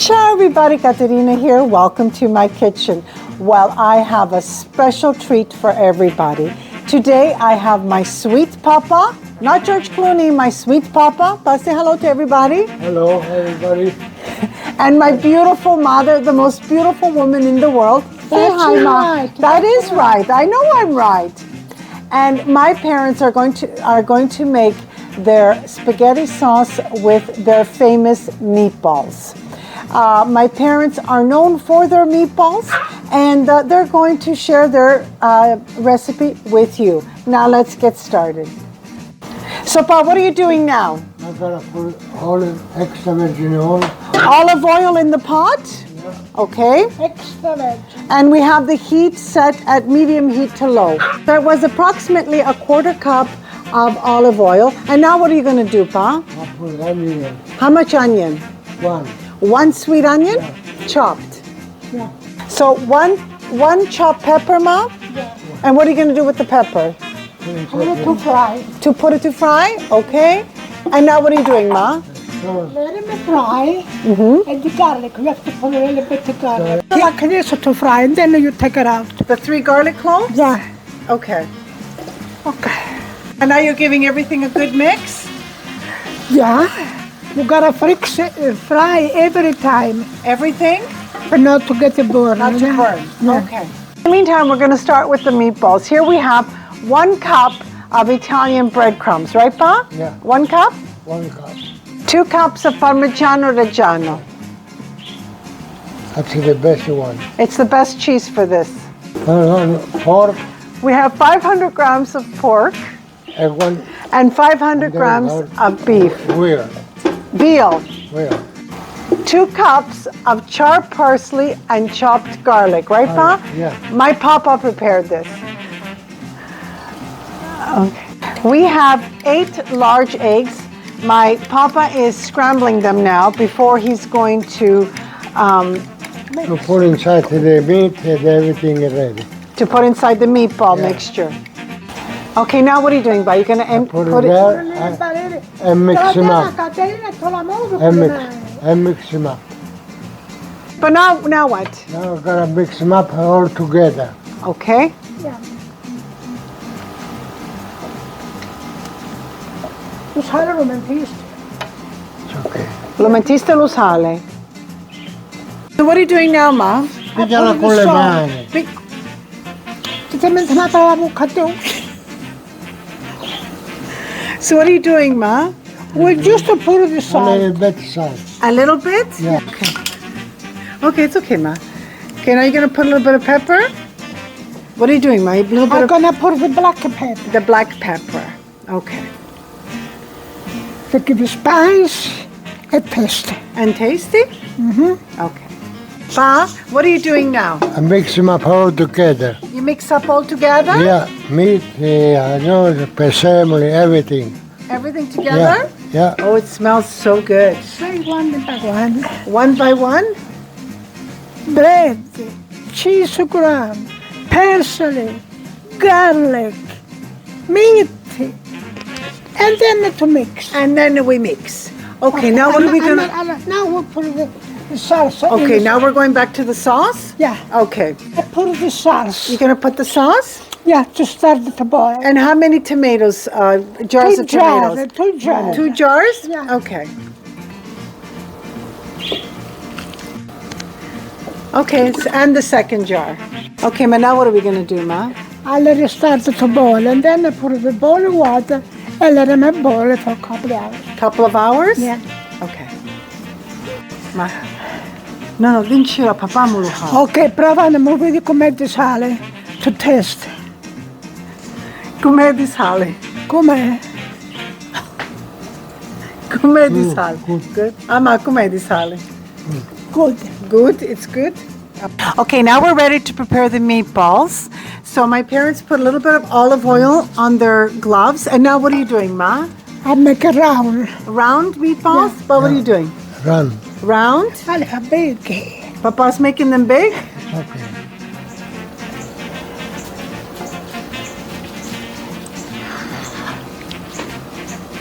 Ciao everybody, Caterina here. Welcome to my kitchen. Well, I have a special treat for everybody. Today I have my sweet papa, not George Clooney, my sweet papa. Say hello to everybody. Hello, everybody. And my beautiful mother, the most beautiful woman in the world. Say hi, Ma. Right. That is right. I know I'm right. And my parents are going to make their spaghetti sauce with their famous meatballs. My parents are known for their meatballs, and they're going to share their recipe with you. Now let's get started. So, Pa, what are you doing now? I'm gonna put extra virgin oil. Olive oil in the pot? Yeah. Okay. Extra virgin. And we have the heat set at medium heat to low. That was approximately a quarter cup of olive oil. And now what are you going to do, Pa? I'll put onion. How much onion? One. One sweet onion? Yeah. Chopped. Yeah. So one chopped pepper, Ma? Yeah. And what are you going to do with the pepper? Put it to fry. To put it to fry? Okay. And now what are you doing, Ma? So, Let it fry. And the garlic, you have to put a little bit of garlic. Like this to fry, and then you take it out. The 3 garlic cloves? Yeah. Okay. Okay. And now you're giving everything a good mix? Yeah. You gotta fry every time, Everything? but not to get it burned. Not to yeah. burn. Yeah. Okay. In the meantime, we're going to start with the meatballs. Here we have 1 cup of Italian breadcrumbs, right, Pa? Yeah. 1 cup? 1 cup. 2 cups of Parmigiano Reggiano. That's the best one. It's the best cheese for this. Pork We have 500 grams of pork and one. and 500 grams of beef. Where? Veal. Where? 2 cups of chopped parsley and chopped garlic, right, Pa? Yeah. My papa prepared this. Okay. We have 8 large eggs. My papa is scrambling them now before he's going to To put inside the meat and everything is ready. put inside the meatball Yeah. mixture. Okay, now what are you doing, Pa? You're going to Put put it it. there and mix them up. And mix them up. But now what? Now we're gonna mix them up all together. Okay. Yeah. Lo sale lo mentiste. It's okay. Lo mettiste lo sale. So what are you doing now, Ma? Pigliala con le mani. Ti sei menzionata la bocca tu? So what are you doing, Ma? We just put the A salt. little bit salt. A little bit? Yeah. Okay. Okay, it's okay, Ma. Okay, now you're going to put a little bit of pepper. What are you doing, Ma? A little bit I'm of gonna put the black pepper the black pepper. Okay. to give you spice and taste. And tasty? Okay. Pa, what are you doing now? I mix them up all together. You mix up all together? Yeah, meat, preserve, everything. Everything together? Yeah. Oh, it smells so good. Say one by one. One by one? Bread, cheese ground, parsley, garlic, meat, and then to mix. And then we mix. Okay, now what are we going to... Now we put the salsa. in Okay, the- now we're going back to the sauce? Yeah, Okay. I put the sauce. You're going to put the sauce? Yeah, to start to boil. And how many tomatoes, jars of tomatoes? 2 jars. 2 jars? Yeah. Okay. Okay, and the second jar. Okay, Ma, now what are we going to do, Ma? I let it start to boil, and then I put the boiling water and let it boil for a couple of hours. Couple of hours? Yeah. Okay. Ma. No, vincila, papà me lo fa. Ok, prova a vedi com'è di sale. To taste. Com'è di sale? Com'è? Com'è di sale? Good. Ma, com'è di sale? Good. Good, it's good. Okay, now we're ready to prepare the meatballs. So my parents put a little bit of olive oil on their gloves. And now what are you doing, Ma? I make it round. Round meatballs? Yeah. But what are you doing? Run. Round? I like a big. Papa's making them big? Okay.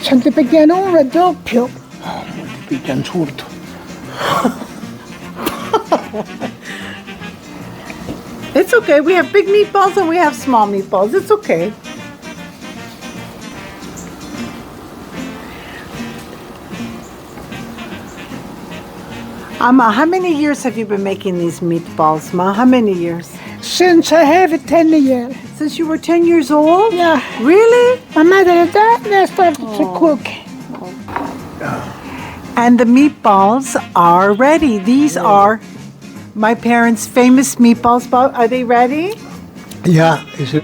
Se ti picchiano un raddoppio. Picchiano surdo. It's okay. We have big meatballs and we have small meatballs. It's okay. Amma, how many years have you been making these meatballs, Ma? How many years? Since I have 10 years. Since you were 10 years old? Yeah. Really? My mother died and I started to cook. And the meatballs are ready. These are my parents' famous meatballs. Bob, are they ready? Yeah, it's a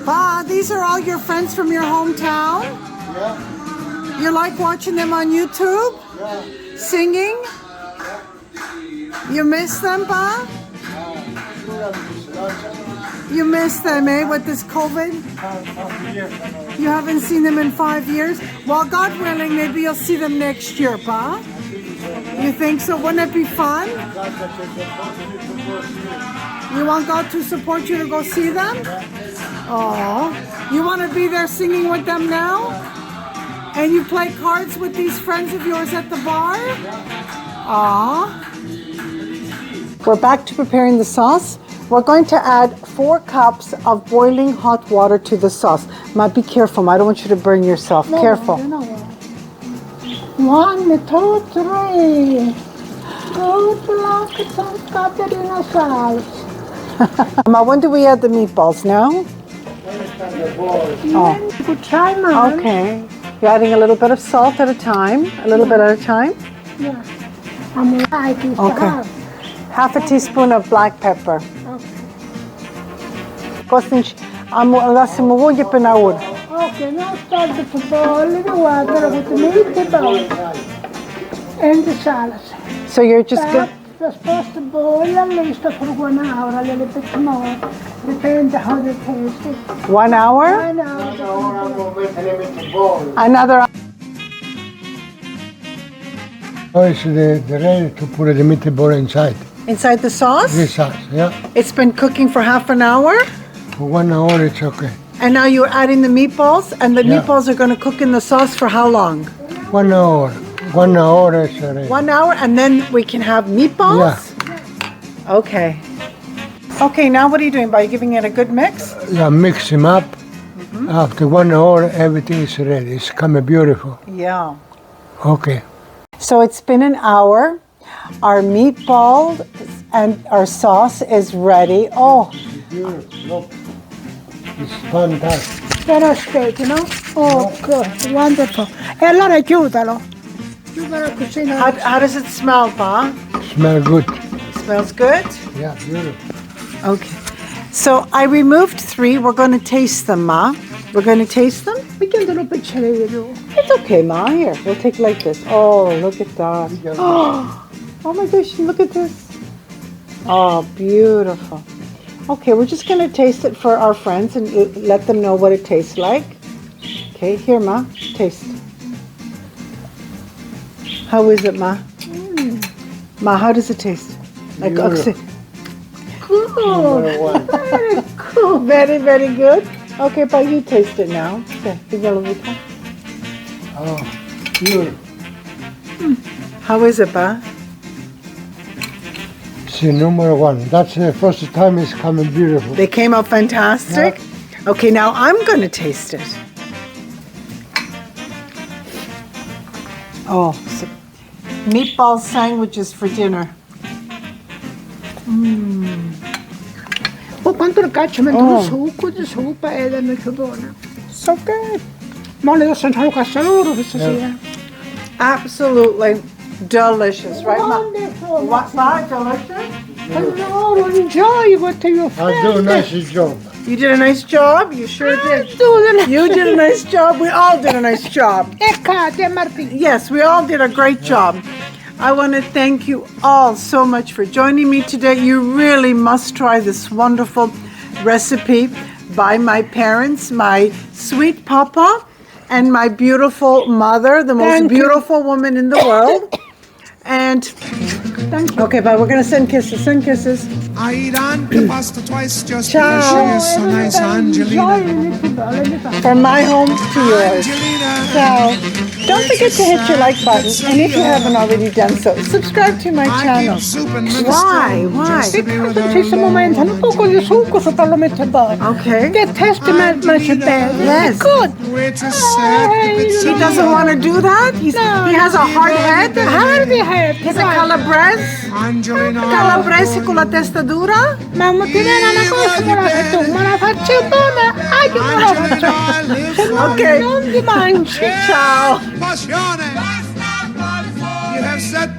Pa, these are all your friends from your hometown? yeah, You like watching them on YouTube? yeah. Singing? You miss them, Pa? You miss them, eh, with this COVID? You haven't seen them in 5 years? Well, God willing, maybe you'll see them next year, Pa? You think so? Wouldn't it be fun? You want God to support you to go see them? Oh, you want to be there singing with them now? And you play cards with these friends of yours at the bar? Aw. We're back to preparing the sauce. We're going to add 4 cups of boiling hot water to the sauce. Ma, be careful, Ma. I don't want you to burn yourself. Careful. 1, 2, 3. Good luck, San Caterina sauce. Ma, when do we add the meatballs? Now? Oh. Good try, man. Okay. You're adding a little bit of salt at a time. A little bit at a time. Yeah. I'm like it. Okay. Half a teaspoon of black pepper. Kosnić, da se mu uđe penaur. Okay, now start the boiling water with the meatballs and the salad. So you're just good. They're supposed to boil at least for 1 hour, a little bit more. Depends how they taste it. 1 hour? 1 hour. Another. Oh, it's the ready to put the meatball inside. Inside the sauce? This sauce, yeah. It's been cooking for half an hour. For 1 hour, it's okay. And now you're adding the meatballs, and the Yeah. meatballs are going to cook in the sauce for how long? 1 hour. 1 hour is ready. 1 hour, and then we can have meatballs? Yeah. Okay. Okay, now what are you doing? By giving it a good mix? Yeah, mix them up. After 1 hour, everything is ready. It's coming beautiful. Yeah. Okay. So it's been an hour. Our meatball and our sauce is ready. Oh, Beautiful. Look. It's fantastic. Però aspetta, no? Oh, good. Wonderful. E allora chiudalo. Chiudalo così. No? how does it smell, Pa? Smell good. Smells good? Yeah, beautiful. Okay. So I removed 3. We're going to taste them, Ma. We're going to taste them? Picchiandolo piccolo tu. It's okay, Ma. Here, we'll take like this. Oh, look at that. Oh my gosh, look at this. Oh, beautiful. Okay, we're just going to taste it for our friends and let them know what it tastes like. Okay, here, Ma. Taste. How is it, Ma? Ma, how does it taste? Like Beautiful. Cool. Number 1. Very cool. Very, very good. Okay, but you taste it now. Okay, bigyan mo ito. Oh, beautiful. How is it, Pa? It's the number 1. That's the first time it's coming beautiful. They came out fantastic. Okay, now I'm going to taste it. Oh, so meatball sandwiches for dinner. Oh, quanto il caccio mentre lo succo di sopra ed è molto buona. So good. Ma le do senza lo caccia loro questa sera. Absolutely delicious, right, Ma? Wonderful. What, Pa? Delicious? Loro, enjoy what you I'll do a nice job. You did a nice job. You sure did. do. You did a nice job. We all did a nice job. E Katia e Martina. Yes, we all did a great job. I want to thank you all so much for joining me today. You really must try this wonderful recipe by my parents, my sweet papa, and my beautiful mother, the most beautiful woman in the world. And Thank you. Okay, but we're gonna send kisses. Send kisses. I eat antipasta twice just Ciao. because she is so nice, Angelina. From my home to yours. Angelina. So, don't forget to hit your like button, and if you haven't already done so, subscribe to my I channel. give soup and minestrone Why? Why? just to be with her Ci sono momenti, un poco di succo sopra lo mette bene. Okay. Che testa mangia bene. Yes. Good. Waitress said the pizza. He doesn't want to do that? He has a hard head? Hardy head. He's a Calabrese? Angelina. Calabrese con la testa dura? Mamma ti viene una cosa me la fai tu, me la faccio bene. Io me la faccio. Se no Ok. non ti mangi. Ciao. Passione. You have set